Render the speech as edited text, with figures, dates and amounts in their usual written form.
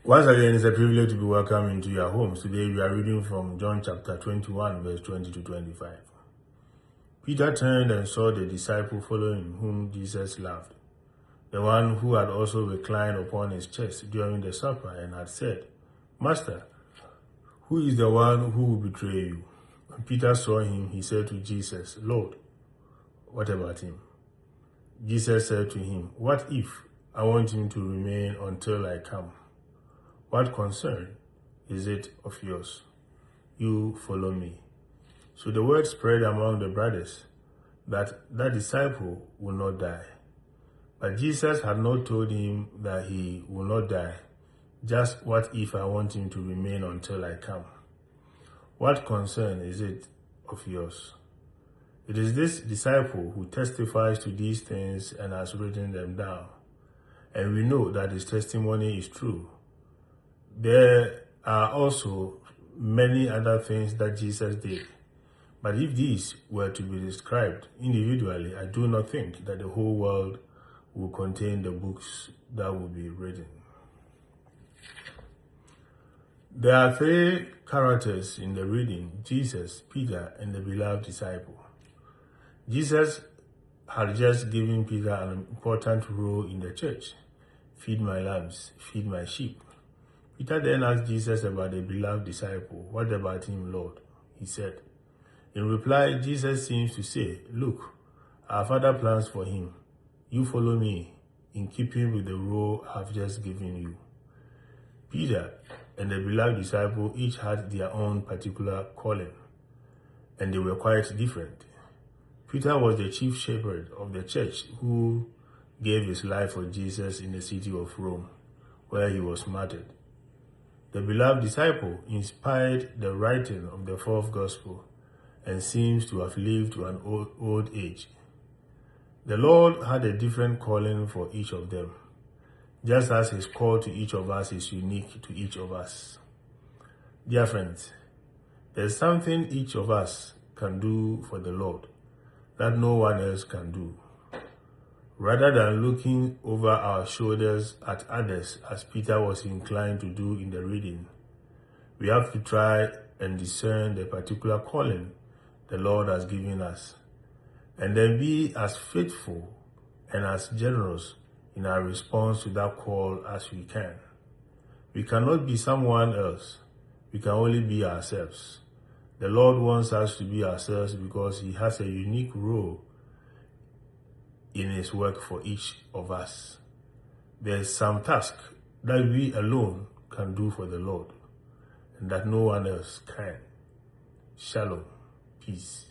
Once again, it's a privilege to be welcomed into your homes. Today we are reading from John chapter 21, verse 20 to 25. Peter turned and saw the disciple following whom Jesus loved, the one who had also reclined upon his chest during the supper and had said, "Master, who is the one who will betray you?" When Peter saw him, he said to Jesus, "Lord, what about him?" Jesus said to him, "What if I want him to remain until I come? What concern is it of yours? You follow me." So the word spread among the brothers that disciple will not die. But Jesus had not told him that he will not die. Just, what if I want him to remain until I come? What concern is it of yours? It is this disciple who testifies to these things and has written them down. And we know that his testimony is true. There are also many other things that Jesus did. But if these were to be described individually, I do not think that the whole world will contain the books that will be written. There are three characters in the reading: Jesus, Peter, and the beloved disciple. Jesus had just given Peter an important role in the church. "Feed my lambs, feed my sheep." Peter then asked Jesus about the beloved disciple. "What about him, Lord?" he said. In reply, Jesus seems to say, "Look, our Father plans for him. You follow me, in keeping with the role I've just given you." Peter and the beloved disciple each had their own particular calling, and they were quite different. Peter was the chief shepherd of the church who gave his life for Jesus in the city of Rome, where he was martyred. The beloved disciple inspired the writing of the fourth gospel and seems to have lived to an old age. The Lord had a different calling for each of them, just as his call to each of us is unique to each of us. Dear friends, there's something each of us can do for the Lord that no one else can do. Rather than looking over our shoulders at others, as Peter was inclined to do in the reading, we have to try and discern the particular calling the Lord has given us, and then be as faithful and as generous in our response to that call as we can. We cannot be someone else. We can only be ourselves. The Lord wants us to be ourselves because he has a unique role in his work for each of us. There's some task that we alone can do for the Lord and that no one else can. Shalom. Peace.